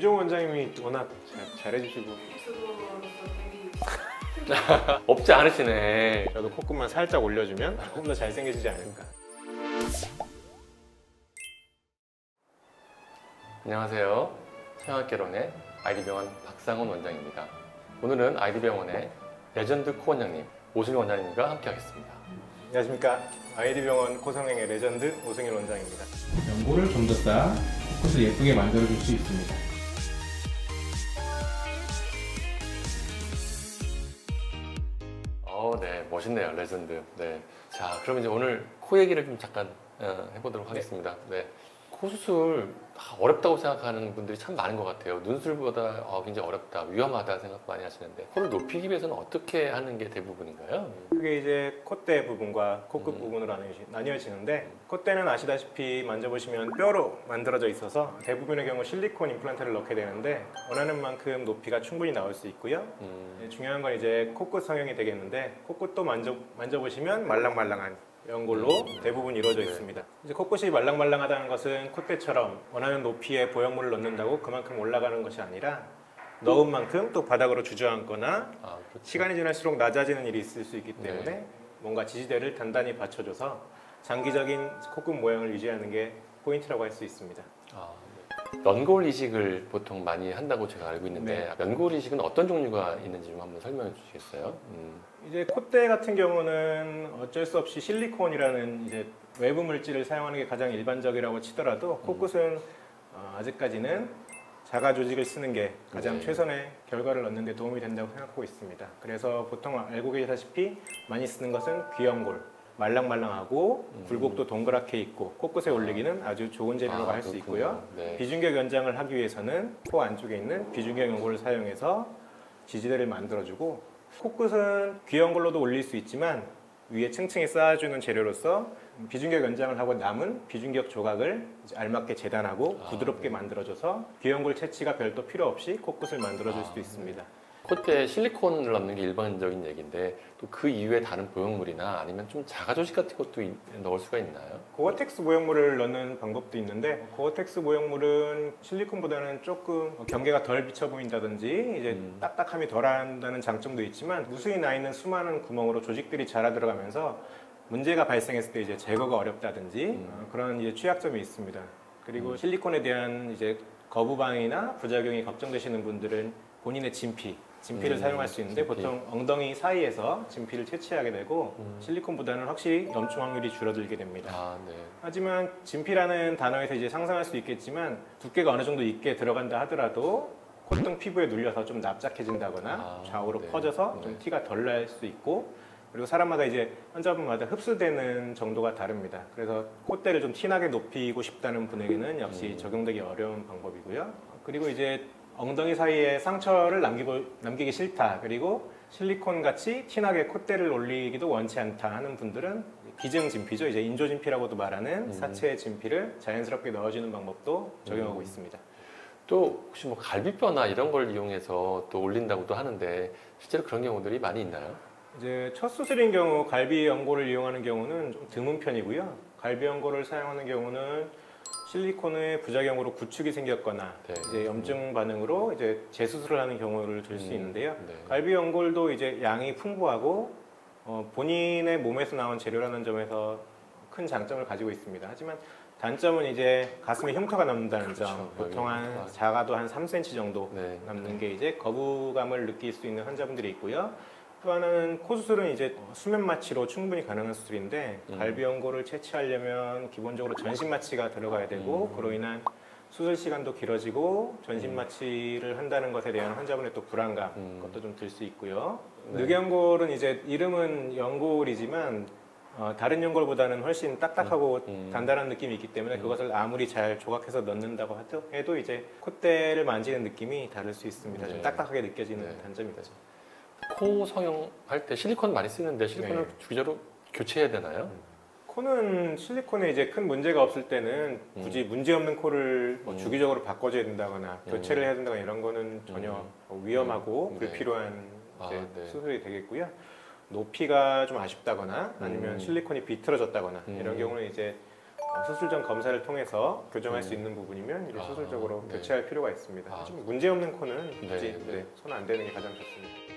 김종호 원장님이 워낙 잘해주시고 없지 않으시네. 저도 콧구멍 살짝 올려주면 조금 더 잘생겨지지 않을까. 안녕하세요. 성형외과론의 아이디병원 박상훈 원장입니다. 오늘은 아이디병원의 레전드 코 원장님 오승일 원장님과 함께 하겠습니다. 안녕하십니까. 아이디병원 코성형의 레전드 오승일 원장입니다. 연고를 좀 더 쌓아 코끝을 예쁘게 만들어줄 수 있습니다. 네, 멋있네요, 레전드. 네, 자, 그럼 이제 오늘 코 얘기를 좀 잠깐 해보도록 하겠습니다. 네, 코 수술 어렵다고 생각하는 분들이 참 많은 것 같아요. 눈술보다 굉장히 어렵다, 위험하다 생각 많이 하시는데 코를 높이기 위해서는 어떻게 하는 게 대부분인가요? 그게 이제 콧대 부분과 코끝 부분으로 나뉘어지는데, 콧대는 아시다시피 만져보시면 뼈로 만들어져 있어서 대부분의 경우 실리콘 임플란트를 넣게 되는데 원하는 만큼 높이가 충분히 나올 수 있고요. 중요한 건 이제 코끝 성형이 되겠는데, 코끝도 만져보시면 말랑말랑한 연골로 대부분 이루어져 있습니다. 이제 코끝이 말랑말랑하다는 것은 콧대처럼 원하는 높이의 보형물을 넣는다고 그만큼 올라가는 것이 아니라 넣은 만큼 또 바닥으로 주저앉거나 그렇죠. 시간이 지날수록 낮아지는 일이 있을 수 있기 때문에 뭔가 지지대를 단단히 받쳐줘서 장기적인 코끝 모양을 유지하는 게 포인트라고 할 수 있습니다. 연골 이식을 보통 많이 한다고 제가 알고 있는데 연골 이식은 어떤 종류가 있는지 좀 한번 설명해 주시겠어요? 이제 콧대 같은 경우는 어쩔 수 없이 실리콘이라는 이제 외부 물질을 사용하는 게 가장 일반적이라고 치더라도 코끝은 아직까지는 자가 조직을 쓰는 게 가장 최선의 결과를 얻는 데 도움이 된다고 생각하고 있습니다. 그래서 보통 알고 계시다시피 많이 쓰는 것은 귀연골, 말랑말랑하고 굴곡도 동그랗게 있고 코끝에 올리기는 아주 좋은 재료라고 할 수 있고요. 비중격 연장을 하기 위해서는 코 안쪽에 있는 비중격 연골을 사용해서 지지대를 만들어주고, 코끝은 귀연골로도 올릴 수 있지만 위에 층층이 쌓아주는 재료로서 비중격 연장을 하고 남은 비중격 조각을 이제 알맞게 재단하고 부드럽게 만들어줘서 귀연골 채취가 별도 필요 없이 코끝을 만들어줄 수도 있습니다. 콧대에 실리콘을 넣는 게 일반적인 얘기인데 또 그 이외에 다른 보형물이나 아니면 좀 자가조직 같은 것도 넣을 수가 있나요? 고어텍스 모형물을 넣는 방법도 있는데, 고어텍스 모형물은 실리콘보다는 조금 경계가 덜 비쳐 보인다든지 이제 딱딱함이 덜한다는 장점도 있지만 무수히 나 있는 수많은 구멍으로 조직들이 자라 들어가면서 문제가 발생했을 때 이제 제거가 어렵다든지 그런 이제 취약점이 있습니다. 그리고 실리콘에 대한 이제 거부반응이나 부작용이 걱정되시는 분들은 본인의 진피를 사용할 수 있는데 보통 엉덩이 사이에서 진피를 채취하게 되고 실리콘보다는 확실히 염증 확률이 줄어들게 됩니다. 하지만 진피라는 단어에서 이제 상상할 수 있겠지만 두께가 어느 정도 있게 들어간다 하더라도 콧등 피부에 눌려서 좀 납작해진다거나 좌우로 퍼져서 좀 티가 덜 날 수 있고, 그리고 사람마다 이제 환자분마다 흡수되는 정도가 다릅니다. 그래서 콧대를 좀 티나게 높이고 싶다는 분에게는 역시 적용되기 어려운 방법이고요. 그리고 이제 엉덩이 사이에 상처를 남기기 싫다, 그리고 실리콘 같이 티나게 콧대를 올리기도 원치 않다 하는 분들은 기증 진피죠. 이제 인조 진피라고도 말하는 사체 진피를 자연스럽게 넣어주는 방법도 적용하고 있습니다. 또 혹시 뭐 갈비뼈나 이런 걸 이용해서 또 올린다고도 하는데 실제로 그런 경우들이 많이 있나요? 이제 첫 수술인 경우 갈비 연골을 이용하는 경우는 좀 드문 편이고요. 갈비 연골을 사용하는 경우는 실리콘의 부작용으로 구축이 생겼거나 이제 염증 반응으로 이제 재수술을 하는 경우를 들 수 있는데요. 갈비 연골도 이제 양이 풍부하고 본인의 몸에서 나온 재료라는 점에서 큰 장점을 가지고 있습니다. 하지만 단점은 이제 가슴에 흉터가 남는다는 점. 보통 작아도 한 3cm 정도 남는 게 이제 거부감을 느낄 수 있는 환자분들이 있고요. 또 하나는 코 수술은 이제 수면 마취로 충분히 가능한 수술인데 갈비 연골을 채취하려면 기본적으로 전신 마취가 들어가야 되고 그로 인한 수술 시간도 길어지고 전신 마취를 한다는 것에 대한 환자분의 또 불안감 그것도 좀 들 수 있고요. 늑연골은 이제 이름은 연골이지만 다른 연골보다는 훨씬 딱딱하고 단단한 느낌이 있기 때문에 그것을 아무리 잘 조각해서 넣는다고 해도 이제 콧대를 만지는 느낌이 다를 수 있습니다. 좀 딱딱하게 느껴지는 단점이죠. 코 성형할 때 실리콘 많이 쓰는데 실리콘을 주기적으로 교체해야 되나요? 코는 실리콘에 이제 큰 문제가 없을 때는 굳이 문제 없는 코를 뭐 주기적으로 바꿔줘야 된다거나 교체를 해야 된다거나 이런 거는 전혀 위험하고 불필요한 수술이 되겠고요. 높이가 좀 아쉽다거나 아니면 실리콘이 비틀어졌다거나 이런 경우는 이제 수술 전 검사를 통해서 교정할 수 있는 부분이면 이제 수술적으로 교체할 필요가 있습니다. 하지만 문제 없는 코는 굳이 손 안 대는 게 가장 좋습니다.